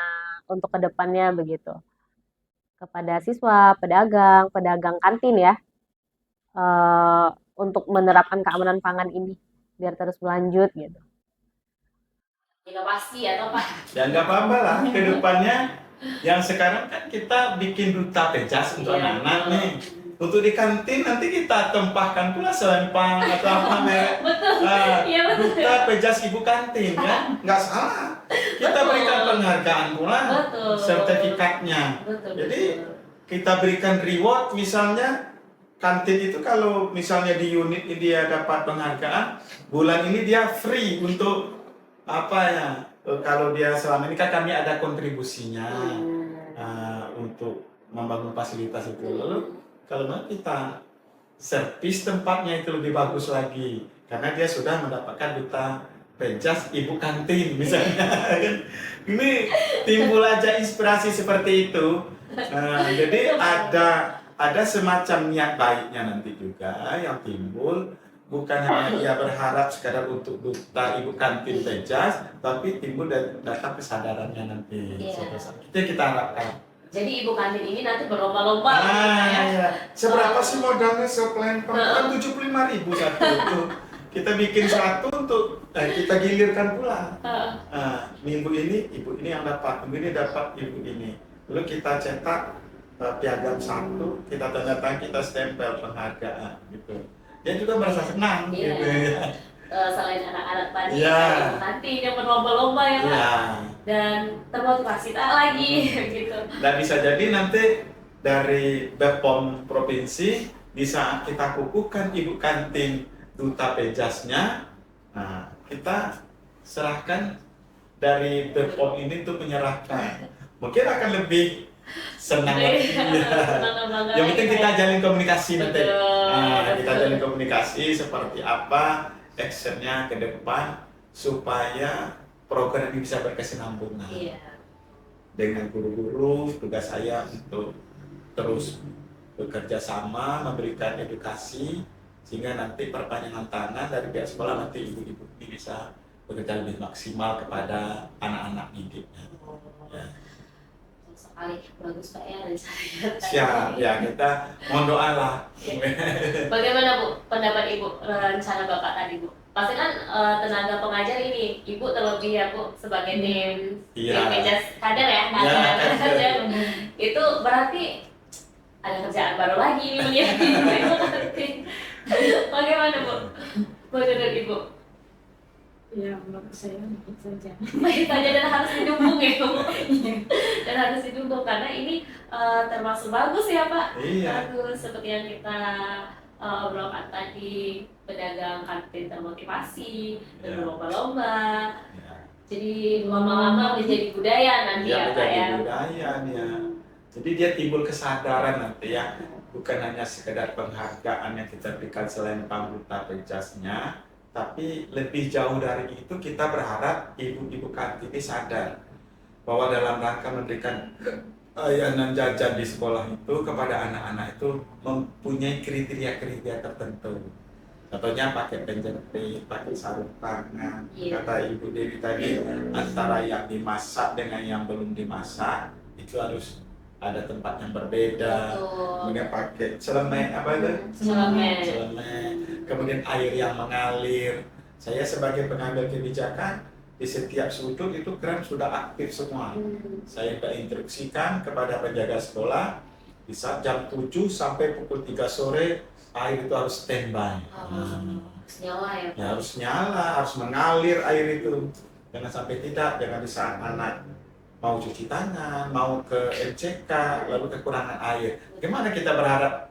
untuk kedepannya begitu kepada siswa, pedagang kantin ya, untuk menerapkan keamanan pangan ini biar terus berlanjut gitu? Ya nggak pasti atau Pak? Ya nggak apa-apa lah, ke depannya yang sekarang kan kita bikin duta pejas untuk Iya. anak-anak nih. Untuk di kantin nanti kita tempahkan pula selempang atau apa merek. Iya, betul. Duta pejas ibu kantin ya, nggak salah. Kita Betul. berikan penghargaan pula, Betul. sertifikatnya. Betul. Jadi kita berikan reward misalnya kantin itu kalau misalnya di unit ini dia dapat penghargaan, bulan ini dia free untuk apa ya? Kalau dia selama ini kan kami ada kontribusinya untuk membangun fasilitas itu. Lalu kalau nanti kita servis tempatnya itu lebih bagus lagi karena dia sudah mendapatkan duta pejas ibu kantin misalnya. Ini timbul aja inspirasi seperti itu. Jadi ada semacam niat baiknya nanti juga yang timbul, bukan hanya dia berharap sekadar untuk duta ibu kantin pejas, tapi timbul datang kesadarannya nanti. Iya. Itu yang kita harapkan. Jadi ibu kantin ini nanti berlomba-lomba ya. Iya. Seberapa sih modalnya selempang? Kan 75.000 satu itu. Kita bikin satu untuk kita gilirkan pula. Minggu ini ibu ini yang dapat, minggu ini dapat ibu ini. Lalu kita cetak piagam satu, kita tanda tangan, kita stempel penghargaan gitu. Dia juga merasa senang Iya. gitu ya. Selain anak-anak tadi, Iya. ibu kantin yang berlomba-lomba ya Pak. Iya. Dan termotivasi tak lagi gitu. Dan bisa jadi nanti dari BPOM provinsi bisa kita kukuhkan ibu kantin duta pejasnya. Nah, kita serahkan dari BPOM ini untuk menyerahkan. Mungkin akan lebih senang lagi. Senang-senang Yang penting lagi, kita Pak. jalin komunikasi nanti. Betul. Kita jalin komunikasi seperti apa actionnya ke depan supaya program ini bisa berkesinambungan. Iya. Dengan guru-guru, tugas saya untuk terus bekerja sama, memberikan edukasi, sehingga nanti perpanjangan tangan dari pihak sekolah nanti ibu-ibu ini bisa bekerja lebih maksimal kepada anak-anak didiknya. Ya. Sekali bagus Pak ya dari saya. Siap, ya kita mohon doa lah. Bagaimana Bu pendapat Ibu rencana Bapak tadi Bu? Pasti kan tenaga pengajar ini Ibu terlebih ya Bu sebagai tim Iya. pejas kader ya, kader. Itu berarti ada kerjaan baru lagi nih menjadi. Bagaimana Bu? Menurut Ibu? Ya, menurut saya ikut saja. Baik saja dan harus didukung ya Bu. Dan harus didukung karena ini termasuk bagus ya Pak. Iya. Bagus seperti yang kita obrolkan tadi, pedagang kantin termotivasi, Ya. berlomba-lomba. Ya. Jadi lama-lama menjadi budaya nanti Dia ya Pak menjadi ya. budaya ya. Jadi dia timbul kesadaran nanti ya, bukan hanya sekedar penghargaan yang kita berikan selain duta pejasnya, tapi lebih jauh dari itu kita berharap ibu-ibu kantin ini sadar bahwa dalam rangka memberikan layanan jajan di sekolah itu kepada anak-anak itu mempunyai kriteria-kriteria tertentu. Contohnya pakai penjepit, pakai sarung tangan. Iya. Kata Ibu Dewi tadi, antara yang dimasak dengan yang belum dimasak itu harus ada tempat yang berbeda. Betul. Kemudian pakai celemek apa itu? Celemek. Celemek. Kemudian air yang mengalir. Saya sebagai pengambil kebijakan di setiap sudut itu keran sudah aktif semua. Saya instruksikan kepada penjaga sekolah di saat jam 7 sampai pukul 3 sore air itu harus standby. Harus nyala ya Pak. Ya harus nyala, harus mengalir air itu. Jangan sampai tidak, jangan di saat anak mau cuci tangan, mau ke MCK, lalu kekurangan air. Gimana kita berharap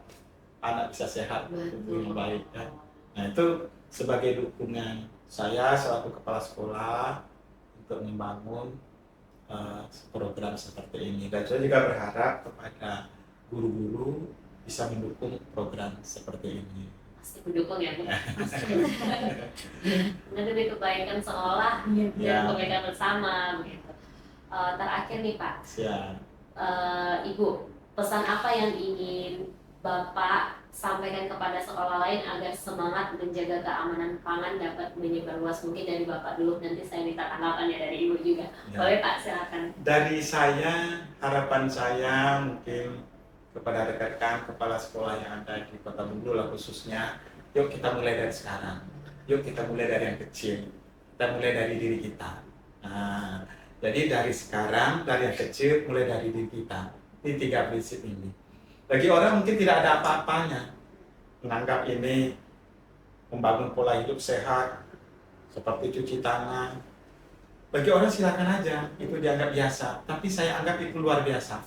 anak bisa sehat, tubuh yang baik ya? Nah itu sebagai dukungan saya selaku kepala sekolah untuk membangun program seperti ini. Dan saya juga berharap kepada guru-guru bisa mendukung program seperti ini. Pasti mendukung ya Bu. Nanti demi kebaikan sekolah Ya. dan kebaikan bersama begitu. Terakhir nih Pak, Siap. Ibu, pesan apa yang ingin Bapak sampaikan kepada sekolah lain agar semangat menjaga keamanan pangan dapat menyebar luas? Mungkin dari Bapak dulu, nanti saya minta tanggapannya dari Ibu juga. Ya. Boleh Pak, silakan. Dari saya, harapan saya mungkin kepada rekan-rekan kepala sekolah yang ada di Kota Bengkulu khususnya, Yuk kita mulai dari sekarang. Yuk kita mulai dari yang kecil. Kita mulai dari diri kita. Nah, jadi dari sekarang, dari yang kecil, mulai dari diri kita. Ini 3 prinsip ini. Bagi orang mungkin tidak ada apa-apanya. Menganggap ini membangun pola hidup sehat, seperti cuci tangan. Bagi orang silakan aja, itu dianggap biasa. Tapi saya anggap itu luar biasa.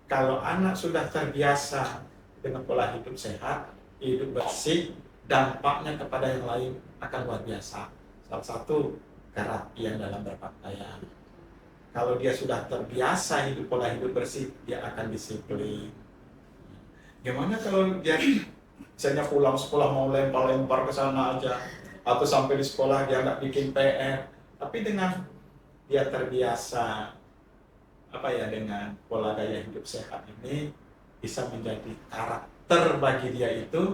Kalau anak sudah terbiasa dengan pola hidup sehat, hidup bersih, dampaknya kepada yang lain akan luar biasa. Salah satu, kerapian dalam berpakaian. Kalau dia sudah terbiasa hidup pola hidup bersih, dia akan disiplin. Gimana kalau dia misalnya pulang sekolah mau lempar-lempar ke sana aja, atau sampai di sekolah dia nggak bikin PR, tapi dengan dia terbiasa dengan pola gaya hidup sehat ini bisa menjadi karakter bagi dia itu,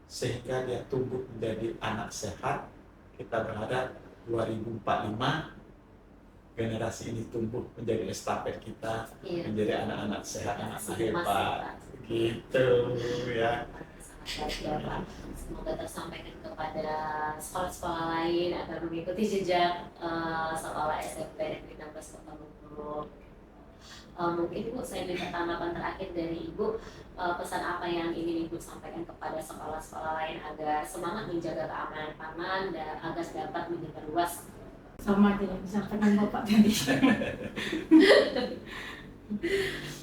sehingga dia tumbuh menjadi anak sehat. Kita berharap 2045 generasi ini tumbuh menjadi estafet kita, menjadi anak-anak sehat, anak-anak hebat, gitu ya. Semoga tersampaikan kepada sekolah-sekolah lain agar mengikuti jejak sekolah SMP Negeri 16 Kota Bengkulu. Mungkin Ibu, saya minta tanggapan terakhir dari Ibu, pesan apa yang ingin Ibu sampaikan kepada sekolah-sekolah lain agar semangat menjaga keamanan pangan dan agar dapat menyebar luas. Sama aja yang disampaikan Bapak tadi.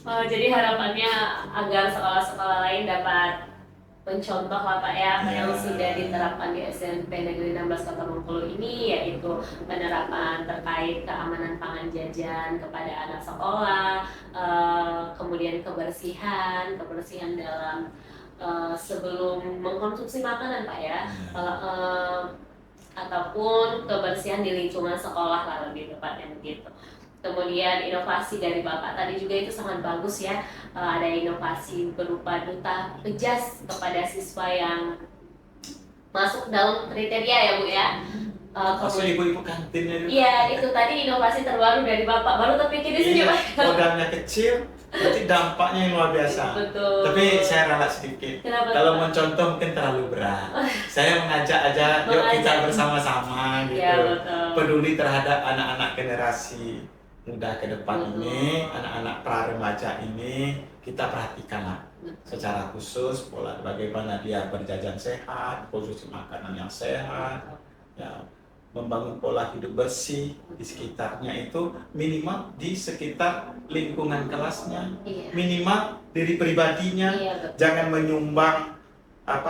Jadi harapannya agar sekolah-sekolah lain dapat mencontoh lah Pak ya, apa yang sudah diterapkan di SMP Negeri 16 Kota Bengkulu ini, yaitu penerapan terkait keamanan pangan jajan kepada anak sekolah, kemudian kebersihan dalam sebelum mengkonsumsi makanan Pak ya, ataupun kebersihan di lingkungan sekolah lah lebih tepatnya begitu. Kemudian inovasi dari Bapak tadi juga itu sangat bagus ya, ada inovasi berupa duta pejas kepada siswa yang masuk dalam kriteria ya Bu ya. Maksud ibu-ibu kantinnya juga? Iya, itu tadi inovasi terbaru dari Bapak, baru terpikir di sini Pak. Modalnya kecil, berarti dampaknya yang luar biasa. Betul. Tapi saya ralat sedikit. Kenapa, kalau Pak? mencontoh mungkin terlalu berat. Saya mengajak aja, yuk kita bersama-sama gitu. Ya, betul. Peduli terhadap anak-anak generasi muda ke depan Betul. ini, anak-anak pra-remaja ini, kita perhatikanlah secara khusus pola bagaimana dia berjajan sehat, konsumsi makanan yang sehat, ya, membangun pola hidup bersih di sekitarnya itu, minimal di sekitar lingkungan kelasnya, Iya. minimal diri pribadinya, Iya, betul. jangan menyumbang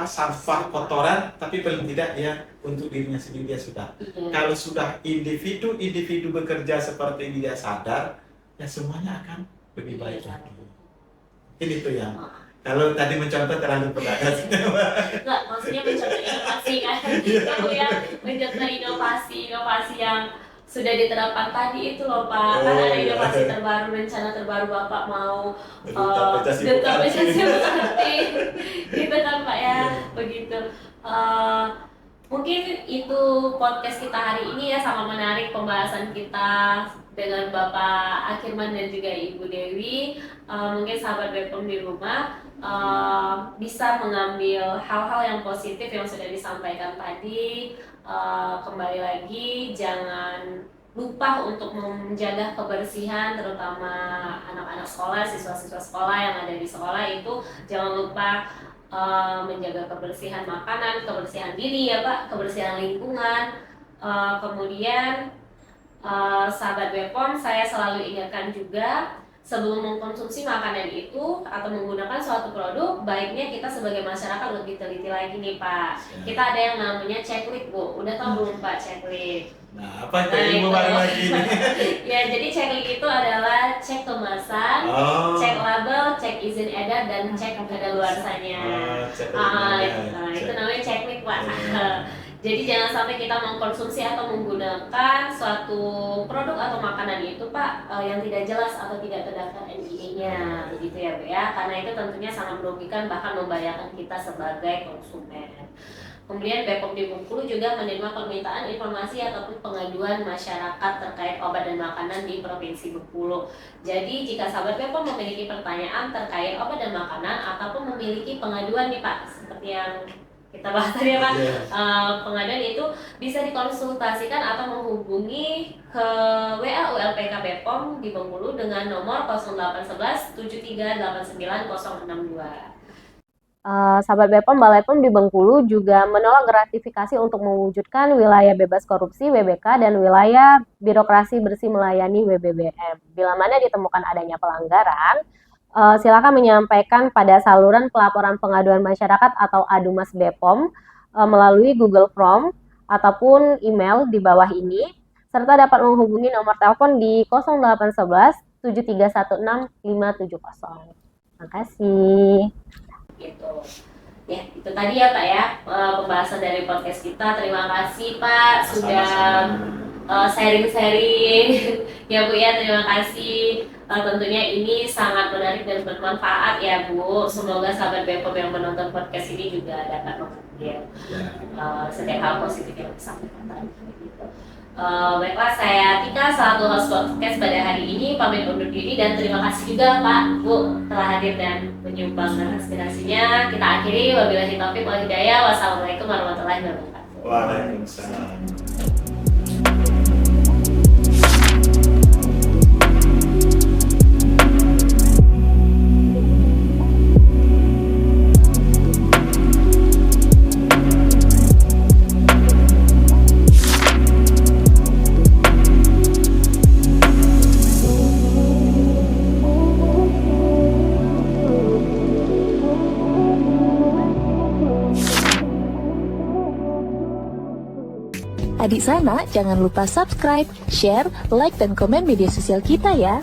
sampah kotoran, tapi paling tidak dia untuk dirinya sendiri dia sudah. Iya. Kalau sudah individu bekerja seperti ini, dia sadar, ya semuanya akan lebih baik lagi. Ini tuh yang kalau tadi mencontoh terlalu berat. Enggak, maksudnya mencontoh inovasi kan. Kamu yang mencontoh inovasi yang sudah diterapkan tadi itu loh Pak. Kan ada inovasi terbaru, rencana terbaru Bapak mau Duta pejas ibu duta pejas kantin. ibu kantin. Gitu kan Pak ya, begitu. Mungkin itu podcast kita hari ini ya, sama menarik pembahasan kita dengan Bapak Akirman dan juga Ibu Dewi. Mungkin sahabat Bepom di rumah bisa mengambil hal-hal yang positif yang sudah disampaikan tadi. Kembali lagi, jangan lupa untuk menjaga kebersihan, terutama anak-anak sekolah, siswa-siswa sekolah yang ada di sekolah itu jangan lupa menjaga kebersihan makanan, kebersihan diri ya Pak, kebersihan lingkungan. Kemudian sahabat Bepom, saya selalu ingatkan juga, sebelum mengkonsumsi makanan itu atau menggunakan suatu produk, baiknya kita sebagai masyarakat lebih teliti lagi nih Pak. Kita ada yang namanya checklist Bu, udah tahu belum Pak checklist? Nah, apa itu ibu baru lagi? Ya, jadi checklist itu adalah cek kemasan, cek label, cek izin edar, dan cek kadaluarsanya. Itu namanya checklist Pak. Jadi jangan sampai kita mengkonsumsi atau menggunakan suatu produk atau makanan itu Pak yang tidak jelas atau tidak terdaftar NDA-nya, begitu ya Bu ya. Karena itu tentunya sangat merugikan, bahkan membahayakan kita sebagai konsumen. Kemudian Bepom di Bengkulu juga menerima permintaan informasi ataupun pengaduan masyarakat terkait obat dan makanan di Provinsi Bengkulu. Jadi jika sahabat Bepom memiliki pertanyaan terkait obat dan makanan ataupun memiliki pengaduan nih Pak, seperti yang kita bahas tadi ya Pak, Iya. pengaduan itu bisa dikonsultasikan atau menghubungi ke WA ULPK Bepom di Bengkulu dengan nomor 0811 7389 062. Sahabat BPOM, Balai POM di Bengkulu juga menolak gratifikasi untuk mewujudkan wilayah bebas korupsi WBK dan wilayah birokrasi bersih melayani WBBM. Bila mana ditemukan adanya pelanggaran, silakan menyampaikan pada saluran pelaporan pengaduan masyarakat atau Adumas BPOM melalui Google Form ataupun email di bawah ini, serta dapat menghubungi nomor telepon di 0811 7316 570. Terima kasih. Gitu. Ya, itu tadi ya Pak ya, pembahasan dari podcast kita. Terima kasih Pak sudah sharing-sharing. Ya Bu ya, terima kasih. Tentunya ini sangat menarik dan bermanfaat ya Bu. Semoga sahabat Bepom yang menonton podcast ini juga dapat mengambil setiap hal positif yang disampaikan. Gitu. Baiklah, saya Tika selaku host podcast pada hari ini pamit undur diri dan terima kasih juga Pak Bu telah hadir dan menyumbangkan aspirasinya. Kita akhiri, wabillahi taufiq wal hidayah. Wassalamualaikum warahmatullahi wabarakatuh. Waalaikumsalam. Adik Sana, jangan lupa subscribe, share, like, dan komen media sosial kita ya.